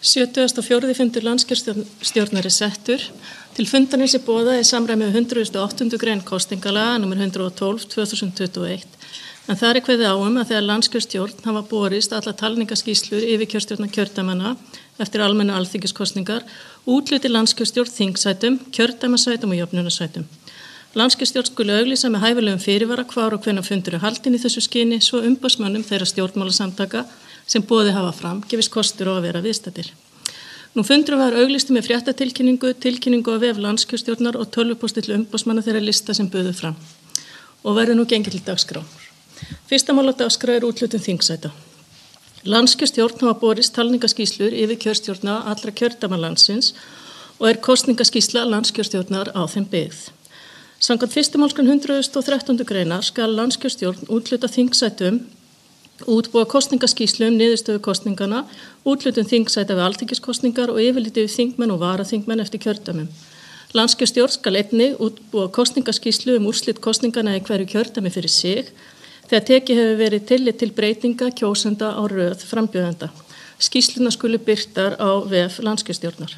74. fundur landskjörstjórnar settur. Til fundarins boðað í samræmi við 108. grein kosningalaga nr. 112/2021. En þar kveðið á að þegar landskjörstjórn hafa borist alla talningaskýrslur yfirkjörstjórnar kjördæmanna eftir almennu alþingiskosningar, útluti landskjörstjórn þingsætum, kjördæmasætum og jöfnunarsætum. Landskjörstjórn skuli auglýsa með hæfilegum fyrirvara hvar og hvenær fundur haldinn í þessu skyni, svo umboðsmönnum þeirra stjórnmálasamtaka sem boðið hafa fram gefist kostur á að vera viðstaddir. Nú fundur var auglýstu með tilkynningu á vef landskjörstjórnar og tölvupósti til umboðsmanna þeirra lista sem buðu fram og verður nú gengið til dagskrár. Fyrsta mál á dagskrá úthlutun þingsæta. Landskjörstjórn hafa borist talningaskýrslur yfir kjörstjórna allra kjördæma landsins og kosningaskýrsla landskjörstjórnar á þeim byggð. Samkvæmt 1. málsgrein 113. greinar skal landskjörstjórn úthluta þingsætum, útbúa kosningaskýrslu niðurstöðu kosningana, úthlutun þingsæta við alþingiskosningar og yfirliti við þingmenn og varaþingmenn eftir kjördæmum. Landskjörstjórn skal einnig útbúa kosningaskýrslu úrslit kosningana í hverju kjördæmi fyrir sig, þegar tekið hefur verið tillit til breytinga kjósenda á röð frambjóðenda. Skýrsluna skulu birtar á vef landskjörstjórnar.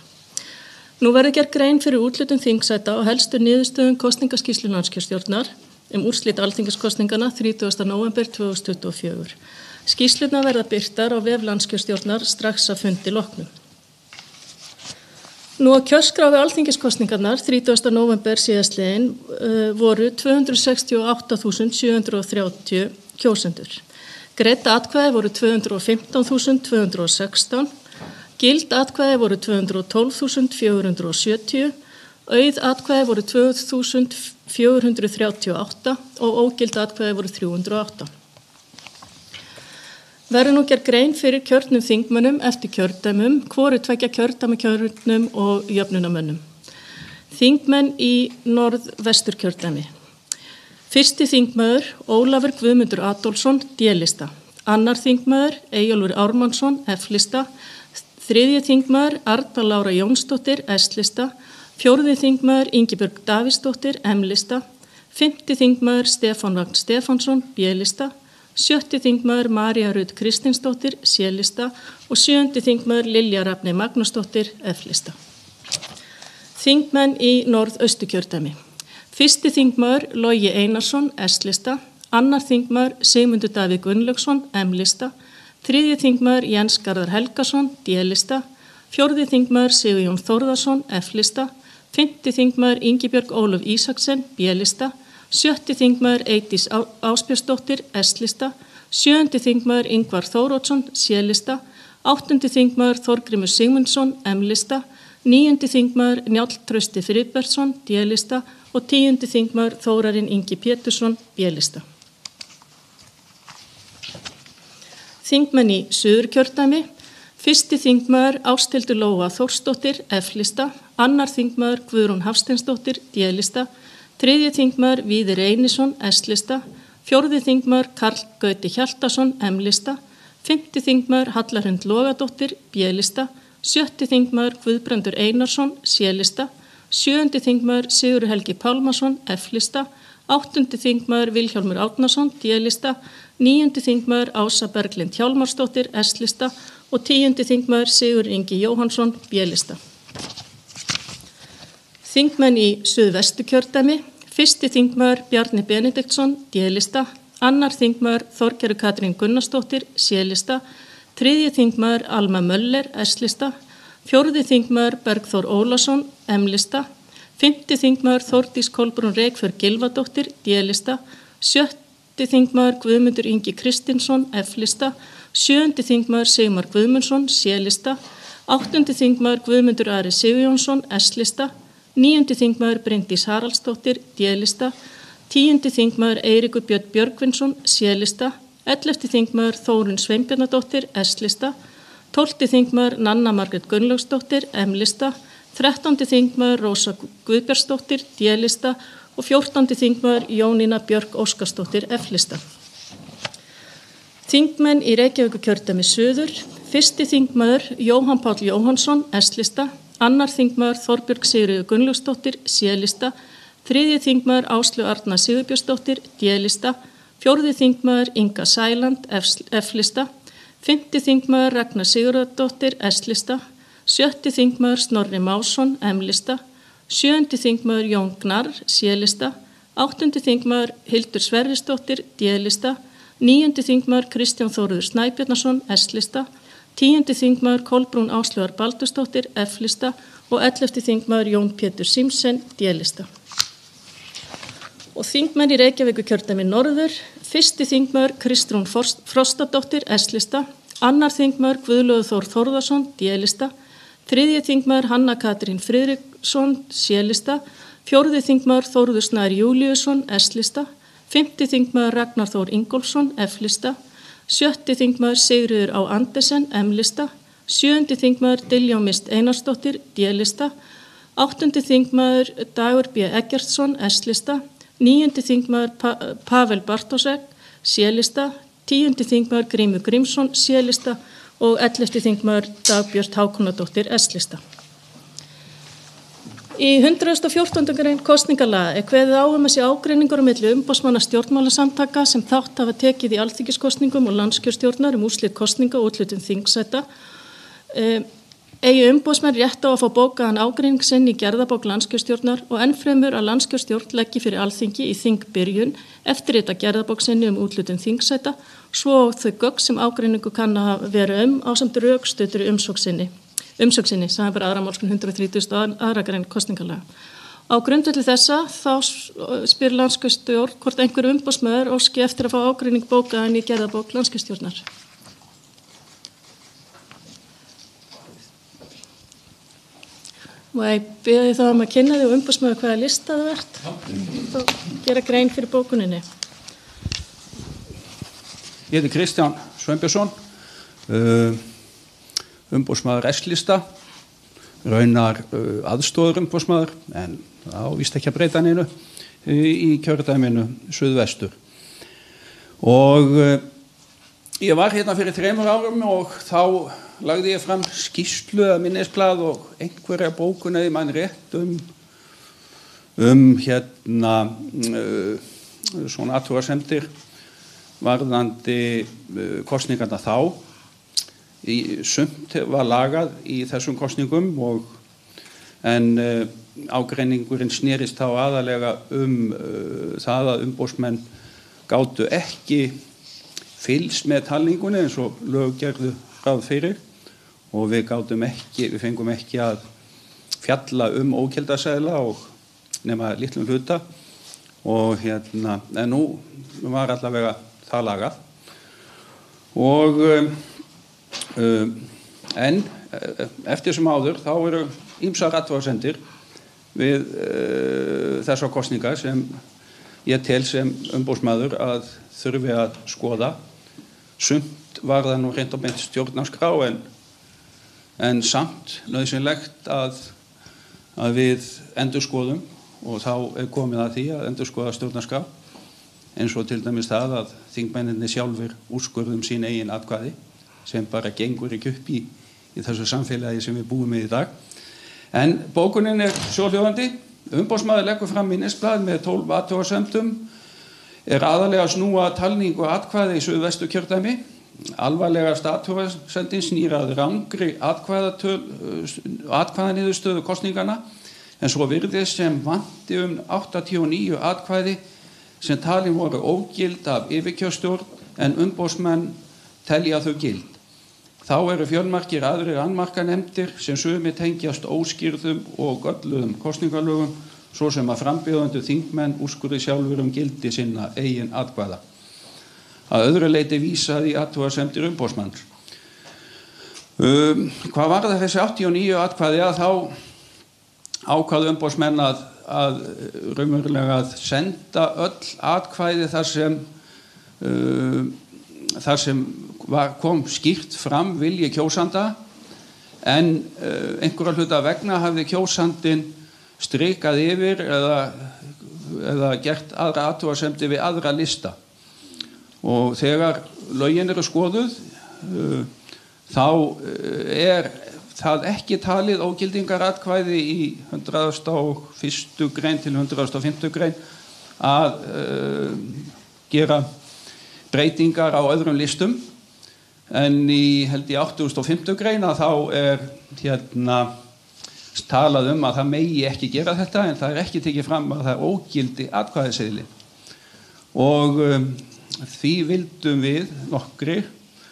Nú verður gerð grein fyrir úthlutun þingsæta og helstu niðurstöðum kosningaskýrslu landskjörstjórnar úrslit alþingiskosningana 30. nóvember 2024. Skýrsluna verða birtar á vef landskjörstjórnar strax að fundi loknum. Nú á kjörskrá við alþingiskosningarnar 30. nóvember síðastliðin voru 268.730 kjósendur. Greidd atkvæði voru 215.216, gild atkvæði voru 212.470, auð atkvæði voru 2.438 og ógild atkvæði voru 308. Verður nú gerð grein fyrir kjörnum þingmönnum eftir kjördæmum, hvoru tveggja kjördæmakjörnum og jöfnunarmönnum. Þingmenn í norðvesturkjördæmi. Fyrsti þingmaður Ólafur Guðmundur Adolfsson, D-lista. Annar þingmaður Eyjólfur Ármannsson, F-lista. Þriðji þingmaður Arna Lára Jónsdóttir, S-lista. Fjórði þingmaður Ingibjörg Davíðsdóttir, M-lista. Fimmti þingmaður Stefán Vagn Stefánsson, B-lista. Sjötti þingmaður María Rut Kristinsdóttir, C-lista og sjöundi þingmaður Lilja Rafney Magnúsdóttir, F-lista. Þingmenn í norðausturkjördæmi. Fyrsti þingmaður Logi Einarsson, S-lista. Annar þingmaður Sigmundur Davíð Gunnlaugsson, M-lista. Þriðji þingmaður Jens Garðar Helgason, D-lista. Fjórði þingmaður Sigurjón Þórðarsson, F-lista. Fimmti þingmaður Ingibjörg Ólöf Ísaksen, B-lista. Sjötti þingmaður Eydís Ásbjörnsdóttir, S-lista. Sjöundi þingmaður Ingvar Þórótsson, C-lista. Áttundi þingmaður Þorgrímur Sigmundsson, M-lista. Níundi þingmaður Njáll Trausti Friðbertsson, D-lista og tíundi þingmaður Þórarinn Ingi Pétursson, B-lista. Þingmenn í Suðurkjördæmi. Fyrsti þingmaður Ásthildur Lóa Þórsdóttir, F-lista. Annar þingmaður Guðrún Hafsteinsdóttir, D-lista. Þriðji þingmaður Víðir Einarsson, S-lista. Fjórði þingmaður Karl Gauti Hjaltason, M-lista. Fimmti þingmaður Halla Hrund Logadóttir, B-lista. Sjötti þingmaður Guðbrandur Einarsson, C-lista. Sjöundi þingmaður Sigurður Helgi Pálmason, F-lista. Áttundi þingmaður Vilhjálmur Árnason, D-lista. Níundi þingmaður Ása Berglind Hjálmarsdóttir, S-lista og tíundi þingmaður Sigurður Ingi Jóhannsson, B-lista. Þingmenn í Suðvesturkjördæmi. Fyrsti þingmaður Bjarni Benediktsson, D-lista. Annar þingmaður Þorgerður Katrín Gunnarsdóttir, C-lista. Þriðji þingmaður Alma Möller, S-lista. Fjórði þingmaður Bergþór Ólason, M-lista. Fimmti þingmaður Þórdís Kolbrún Reykfjörð Gylfadóttir, D-lista. Sjötti þingmaður Guðmundur Ingi Kristinsson, F-lista. Sjöundi þingmaður Sigmar Guðmundsson, C-lista. Áttundi þingmaður Guðmundur Ari Sigurjónsson, S-lista. Níundi þingmaður Bryndís Haraldsdóttir, D-lista. Tíundi þingmaður Eiríkur Björn Björgvinsson, C-lista. 11. þingmaður Þórunn Sveinbjarnardóttir, S-lista. 12. þingmaður Nanna Margrét Gunnlaugsdóttir, M-lista. 13. þingmaður Rósa Guðbjartsdóttir, D-lista og 14. þingmaður Jónína Björk Óskarsdóttir, F-lista. Þingmenn í Reykjavíkurkjördæmi suður. Fyrsti þingmaður Jóhann Páll Jóhannsson, S-lista. Annar þingmaður Þorbjörg Sigríður Gunnlaugsdóttir, C-lista. Þriðji þingmaður Áslaug Arna Sigurbjörnsdóttir, D-lista. Fjórði þingmaður Inga Sæland, F-lista. Fimmti þingmaður Ragnar Sigurðardóttir, S-lista. 7. þingmaður Snorri Másson, M-lista, 7. þingmaður Jón Gnarr, C-lista, 8. þingmaður Hildur Sverrisdóttir, D-lista, 9. þingmaður Kristján Þórður Snæbjarnarson, S-lista, 10. þingmaður Kolbrún Áslaugar Baldursdóttir, F-lista og 11. þingmaður Jón Pétur Simsen, D-lista. Og þingmenn í Reykjavíkurkjördæmi norður, 1. þingmaður Kristrún Frostadóttir, S-lista, 2. þingmaður Guðlaugur Þór Þórðarsson, D-lista, 3. þingmaður Hanna Katrín Friðriksson, C-lista, 4. þingmaður Þórður Snær Júlíusson, S-lista, 5. þingmaður Ragnar Þór Ingólfsson, F-lista, 7. þingmaður Sigríður Á Andersen, M-lista, 7. þingmaður Diljá Mist Einarsdóttir, D-lista, 8. þingmaður Dagur B. Eggertsson, S-lista, 9. þingmaður Pavel Bartósek, C-lista, 10. þingmaður Grímur Grímsson, C-lista og 11. þingmaður Dagbjört Hákonardóttir, S-lista. Í 114. grein kosningalaga kveðið á að sé ágreiningur á milli umboðsmanna stjórnmálasamtaka sem þátt hafa tekið í alþingiskosningum og landskjörstjórnar úrslit kosninga og úthlutun þingsæta. Eigi umboðsmenn rétt á að fá bókaðan ágreining sinn í gerðabók landskjörstjórnar og ennfremur að landskjörstjórn leggi fyrir alþingi í þingbyrjun eftir þetta gerðabók sinni úthlutun þingsæta, svo og þau gögn sem ágreiningu kann að vera ásamt rökstuddur umsókn sinni, samanber 2. málsgrein 132. grein kosningalaga. Á grundvelli þessa þá spyr landskjörstjórn hvort einhver umboðsmaður óski eftir að fá ágreining bókaðan í gerðabók landskjörstjórnar. Og ég beði þá að kynna þig og umboðsmaður hvaða lista það ert og gera grein fyrir bókuninni. Ég heiti Kristján Sveinbjörnsson, umboðsmaður S-lista, raunar aðstoður umboðsmaður, en það víst ekki að breyta neinu í kjördæminu suðvestur. Og ég var hérna fyrir 3 árum og þá lagði ég fram skýrslu að minnisblað og einhverja bókun eða mann rétt svona athugasemdir varðandi kosningarna þá. Sumt var lagað í þessum kosningum en ágreiningurinn snerist þá aðalega það að umboðsmenn gátu ekki fylgst með talningunni eins og lög gerðu ráð fyrir og við fengum ekki að fjalla ógildaseðla og nema litlum hluta og en nú var allavega það lagað og en eftir sem áður þá eru ýmsar athugasemdir við þessar kosningar sem ég tel sem umboðsmaður að þurfi að skoða. Sumt var það nú hreint og beint stjórnarskrá en samt nauðsynlegt að við endurskoðum og þá komið að því að endurskoða stjórnarskrá eins og til dæmis það að þingmennirnir sjálfir úrskurðum sín eigin atkvæði sem bara gengur ekki upp í þessu samfélagi sem við búum með í dag. En bókunin svohljóðandi. Umboðsmaður leggur fram minnisblað með 12 athugasemdum, aðalega að snúa talningu atkvæða í suðvesturkjördæmi. Alvarlegast athugasemdin snýr að rangri atkvæðaniðurstöðu kosninganna, en svo virðist sem vanti 89 atkvæði sem talin voru ógild af yfirkjörstjórn en umboðsmenn telja þau gild. Þá eru fjölmargir aðrir annmarkanefndir sem sumir tengjast óskýrðum og gölluðum kosningalögum, svo sem að frambjóðendur þingmenn úrskurði sjálfur gildi sinna eigin atkvæða. Að öðru leyti vísað í athugasemdir umboðsmanns. Hvað var það þessi 89 atkvæði að þá ákvað umboðsmenn að raunverulega að senda öll atkvæði þar sem kom skýrt fram vilji kjósanda en einhverja hluta vegna hafði kjósandinn strikað yfir eða gert aðra athugasemdir við aðra lista. Og þegar lögin eru skoðuð þá það ekki talið ógildingaratkvæði í 101. grein til 105. grein að gera breytingar á öðrum listum en í held í 85. grein þá talað að það megi ekki gera þetta, en það ekki tekið fram að það ógildi atkvæðaseðli. Og því vildum við nokkri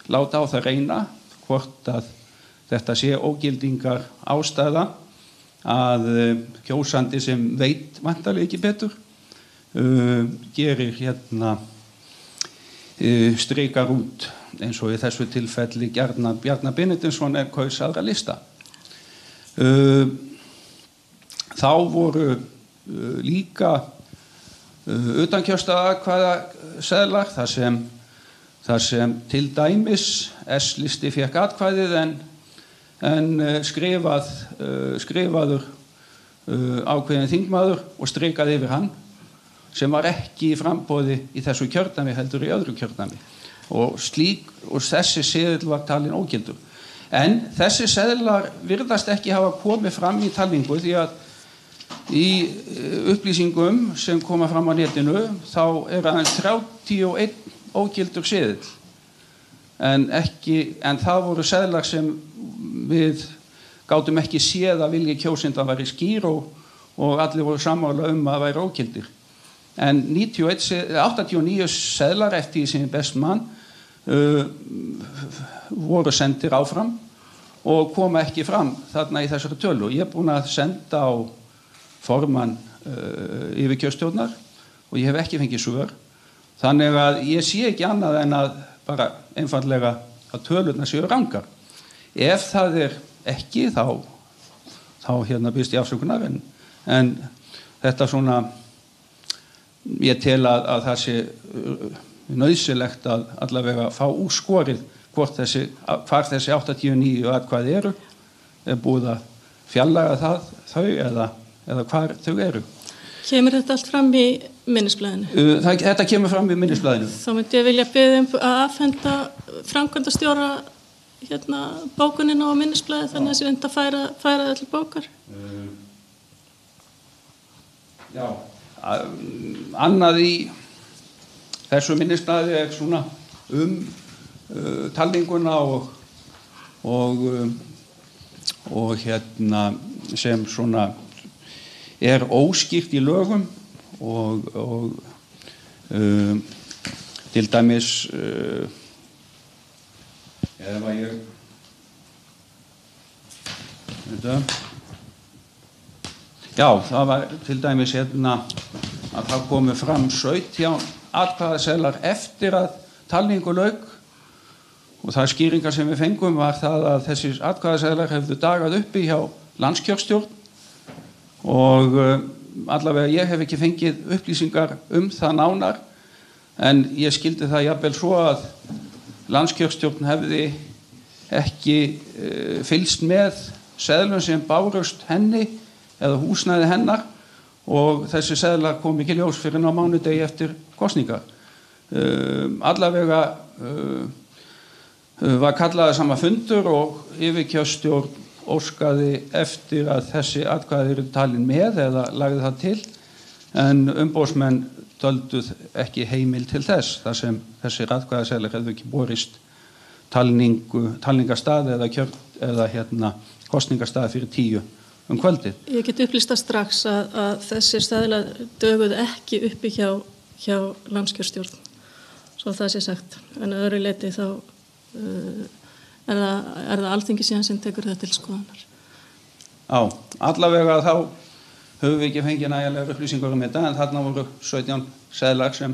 láta á það reyna hvort að þetta sé ógildingar ástæða að kjósandi sem veit væntanlega ekki betur gerir strikar út, eins og í þessu tilfelli Bjarna Benediktsson kaus aðra lista. Þá voru líka utankjörstaatkvæðaseðlar þar sem til dæmis S-listi fékk atkvæðið en skrifaður ákveðin þingmaður og strikaði yfir hann, sem var ekki í framboði í þessu kjördæmi heldur í öðru kjördæmi, og þessi seðill var talin ógildur. En þessi seðlar virðast ekki hafa komið fram í talningu, því að í upplýsingum sem koma fram á netinu þá aðeins 31 ógildur seðill, en það voru seðlar sem við gátum ekki séð að vilji kjósenda væri skýr og allir voru sammála að væri ógildir. En 89 seðlar eftir því sem best mann voru sendir áfram og koma ekki fram þarna í þessari tölu. Ég búin að senda á formann yfirkjörstjórnar og ég hef ekki fengið svör. Þannig að ég sé ekki annað en að bara einfaldlega að tölurnar séu rangar. Ef það ekki, þá byrst ég afsökunar, en þetta svona, ég tel að það sé nauðsynlegt að allavega fá úrskorið hvar þessi 89 atkvæði eru, búið að fjarlæga þau eða hvar þau eru. Kemur þetta allt fram í minnisblaðinu? Þetta kemur fram í minnisblaðinu. Þá myndi ég vilja biðja að afhenda framkvæmdastjóra bókunina og minnisblaði, þannig að unnt að færa það til bókar. Já, annað í þessu minnisblaði svona talninguna og sem svona óskýrt í lögum og til dæmis ef að ég það var til dæmis að það komu fram 17 atkvæðaseðlar eftir að talningu lauk, og það skýringar sem við fengum var það að þessir atkvæðaseðlar hefðu dagað uppi hjá landskjörstjórn, og allavega ég hef ekki fengið upplýsingar það nánar, en ég skildi það jafnvel svo að landskjörstjórn hefði ekki fylgst með seðlum sem bárust henni eða húsnæði hennar, og þessi seðlar kom ekki ljós fyrir á mánudegi eftir kosningar. Allavega var kallaði sama fundur og yfirkjörstjórn óskaði eftir að þessi atkvæði eru talin með eða lagði það til, en umboðsmenn töldu ekki heimil til þess, þar sem þessir atkvæðaseðlar hefðu ekki borist talningarstað eða kosningarstað fyrir 10 kvöldið. Ég get upplýsta strax að þessir staðlar döguðu ekki uppi hjá landskjörstjórn, svo það sé sagt, en að öðru leyti þá er það Alþingi síðan sem tekur það til skoðunar. Já, allavega þá höfum við ekki fengið nægilegar upplýsingar þetta, en þarna voru 17 seðlar sem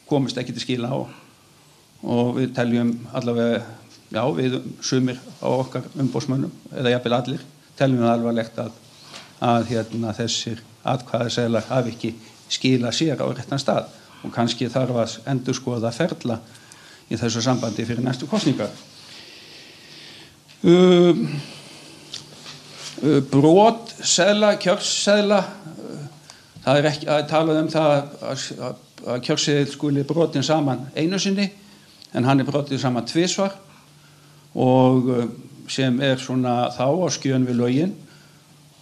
komist ekki til skila og við teljum allavega, við sumir á okkar umboðsmönnum, eða jafnvel allir, teljum við alvarlegt að þessir atkvæðaseðlar hafi ekki skilað sér á réttan stað, og kannski þarf að endurskoða ferla í þessu sambandi fyrir næstu kosningar. Brot seðla, kjörseðla, það ekki að tala það að kjörseðil skuli brotin saman einu sinni, en hann brotið saman 2 svar, og sem svona þá á skjön við lögin,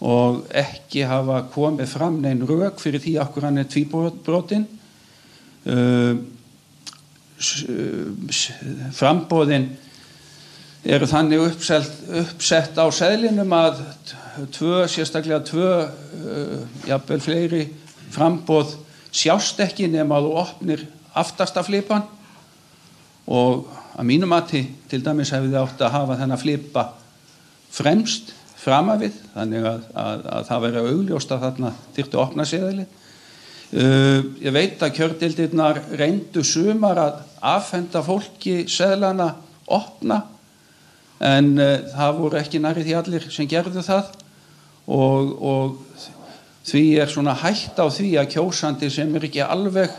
og ekki hafa komið fram nein rök fyrir því akkur hann tvíbrotin. Framboðin eru þannig uppsett á seðlinum að sérstaklega tvö, jafnvel fleiri framboð sjást ekki nema að þú opnir aftasta flipan og að mínu mati til dæmis hefði þið átt að hafa þennan flipa fremst framavið þannig að það veri augljóst að þarna þyrfti að opna seðilinn. Ég veit að kjördeildirnar reyndu sumar að afhenda fólki seðlana opna en það voru ekki nærri því allir sem gerðu það og því svona hætt á því að kjósandi sem ekki alveg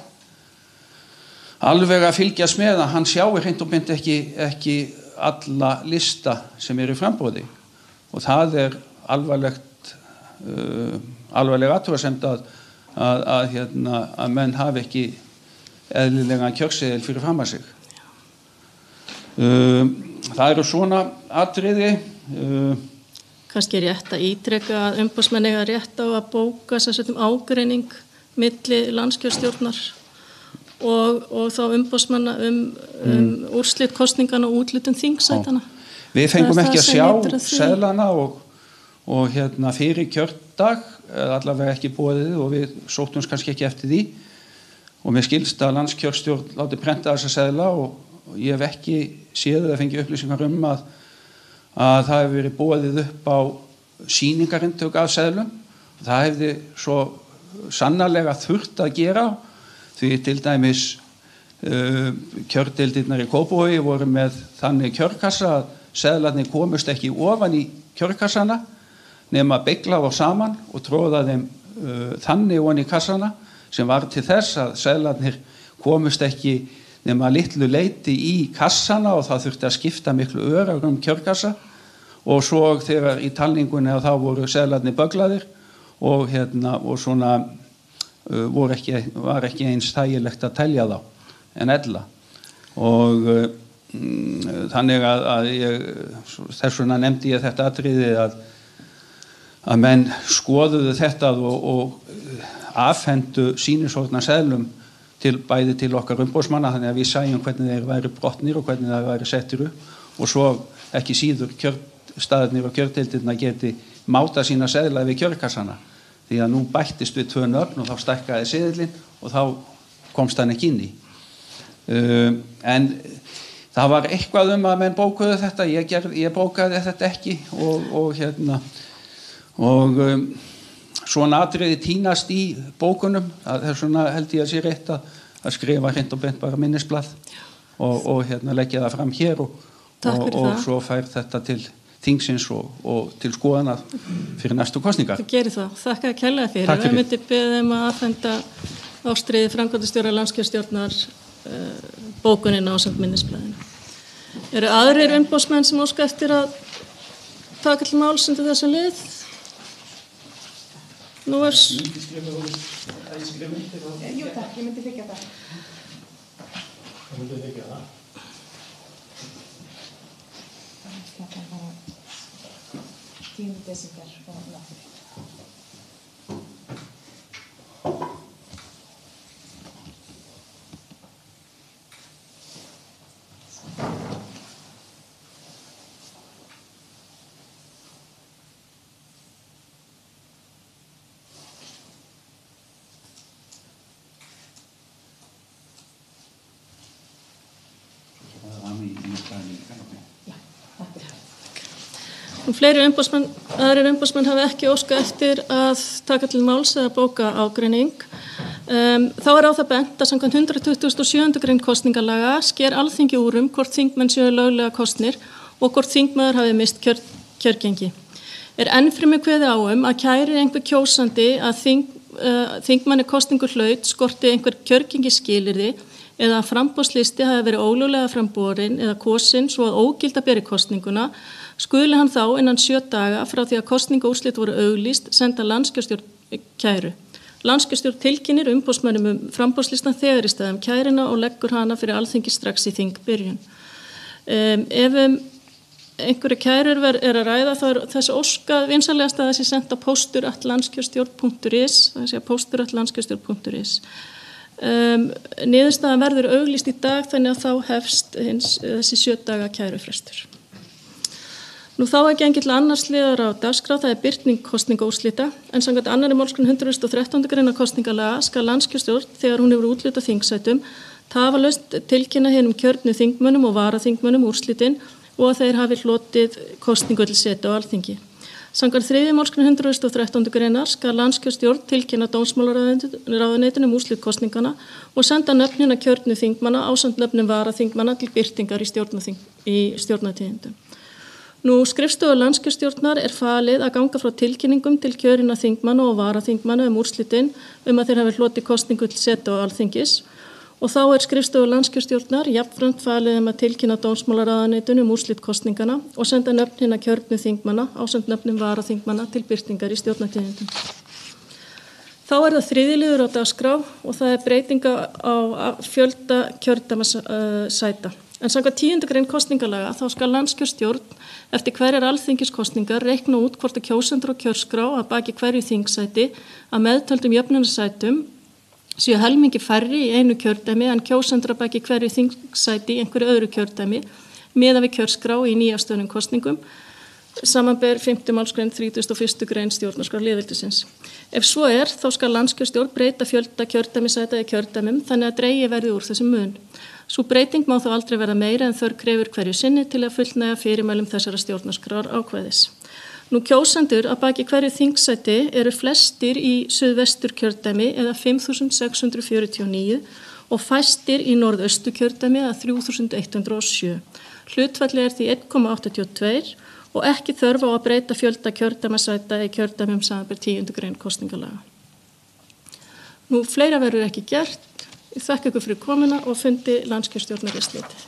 að fylgjast með að hann sjái hreint og beint ekki alla lista sem eru í framboði og það alvarleg athugasemd að menn hafi ekki eðlilega kjörseðil fyrir fram að sig. Það eru svona atriði. Kannski rétt að ítreka að umboðsmenn eiga rétt á að bóka ágreining milli landskjörstjórnar og þá umboðsmanna úrslit kosningana og útlutun þingsætana. Við fengum ekki að sjá seðlana og fyrir kjördag allavega ekki boðið og við sóttumst kannski ekki eftir því og mér skilst að landskjörstjórn láti prenta þessa seðla og ég hef ekki séð eða fengið upplýsingar að það hefur verið boðið upp á sýningarintök af seðlum. Það hefði svo sannarlega þurft að gera því til dæmis kjördeildirnar í Kópavogi voru með þannig kjörkassa að seðlarnir komust ekki ofan í kjörkassana nema beigla þá saman og tróða þeim þannig ofan í kassana sem var til þess að seðlarnir komust ekki nema litlu leyti í kassana og það þurfti að skipta miklu örar kjörkassa og svo þegar í talningunni þá voru seðlarnir böglaðir og svona var ekki eins þægilegt að telja þá en ella og þannig að þess vegna nefndi ég þetta atriði að menn skoðuðu þetta og afhendu sýnisortna seðlum bæði til okkar umboðsmanna þannig að við sæjum hvernig þeir væri brotnir og hvernig þeir væri settir upp og svo ekki síður staðirnir og kjördeildirnar geti máta sína seðla við kjörkassana því að nú bættist við 2 nöfn og þá stækkaði seðilinn og þá komst hann ekki inn í. En það var eitthvað að menn bókuðu þetta, ég bókaði þetta ekki og svona atriði tínast í bókunum, það svona held ég að sé rétt að skrifa hreint og beint bara minnisblað og leggja það fram hér og svo fær þetta til þingsins og til skoðana fyrir næstu kosningar. Þú gerir það. Þakka að kærlega fyrir. Takk fyrir. Við myndum beðum að afhenda ástríði framkvæmdastjóra landskjörstjórnar bókunina ásamt minnisblaðinu. Eru aðrir umboðsmenn sem óska eftir að taka til máls undir þessa lið? Nú er... Jú takk, ég myndi þykja það. Það myndi þykja það. Þetta bara 10. desember og náttur. Fleiri aðrir umboðsmenn hafa ekki óskað eftir að taka til máls eða bóka ágreining. Þá er á það bent að samkvæmt 127. grein kosningalaga sker Alþingi úr hvort þingmenn séu löglega kosnir og hvort þingmaður hafi mist kjörgengi. Er ennfremur kveðið á að kæri einhver kjósandi að þingmanni kosningu hlaut skorti einhver kjörgengi skilyrði eða að framboðslisti hafi verið ólöglega framborin eða kosin svo að ógilda beri kosninguna, skuli hann þá innan 7 daga frá því að kosningaúrslit voru auglýst senda landskjörstjórn kæru. Landskjörstjórn tilkynnir umboðsmönnum framboðslistan þegar í staðum kæruna og leggur hana fyrir Alþingi strax í þingbyrjun. Ef einhverju kærur er að ræða þá er þessi óskað vinsanlegast að þessi senda postur@landskjörstjórn.is, þessi postur@landskjörstjórn.is. Niðurstaðan verður auglýst í dag þannig að þá hefst þessi 7 daga kærufrestur. Nú þá gengið til annars liðar á dagskrá, það birting kosningaúrslita, en samkvæmt 2. málsgrein 113. grein kosningalaga skal landskjörstjórn þegar hún hefur úthlutað þingsætum tafarlaust tilkynna hinum kjörnu þingmönnum og varaþingmönnum úrslitin og að þeir hafi hlotið kosningu til setu á Alþingi. Samkvæmt 3. málsgrein 113. greinar skal landskjörstjórn tilkynna dómsmálaráðuneytinu úrslit kosningana og senda nöfnina kjörnu þingmanna ásamt nöfnum varaþingmanna til birtingar í stjórnartíðindum. Nú skrifstofu landskjörstjórnar falið að ganga frá tilkynningum til kjörinna þingmanna og varaþingmanna úrslitin að þeir hafi hlotið kosningu til setu á Alþingis og þá skrifstofu landskjörstjórnar jafnframt falið að tilkynna dómsmálaráðuneytinu úrslit kosningana og senda nöfnina kjörnu þingmanna ásamt nöfnum varaþingmanna til birtingar í stjórnartíðindum. Þá það 3. liður á dagskrá og það breytinga á fjölda kjördæmasæta. En samkvæmt 10. grein kosningalaga þá skal landskjörstjórn eftir hverjar alþingiskosningar reikna út hvort að kjósendur og kjörskrá að baki hverju þingsæti að meðtöldum jöfnunarsætum séu helmingi færri í einu kjördæmi en kjósendur að baki hverju þingsæti í einhverju öðru kjördæmi miðað við kjörskrá í nýafstöðnum kosningum samanber 5. málsgrein 31. grein stjórnarskrár lýðveldisins. Ef svo þá skal landskjörstjórn breyta fjölda kjördæmisæta í kjördæmum þannig að dregið verði úr þessum mun. Sú breyting má þó aldrei verða meira en þörf krefur hverju sinni til að fullnægja fyrirmælum þessara stjórnarskrár ákvæðis. Nú kjósendur að baki hverju þingsæti eru flestir í suðvestur kjördæmi eða 5.649 og fæstir í norðaustu kjördæmi eða 3.107. Hlutfallið því 1,82 og ekki þörf á að breyta fjölda kjördæmasæta í kjördæmum samanber 10. grein kosningalaga. Nú fleira verður ekki gert. Ég þakka ykkur fyrir komuna og fundi landskjörstjórnar slitið.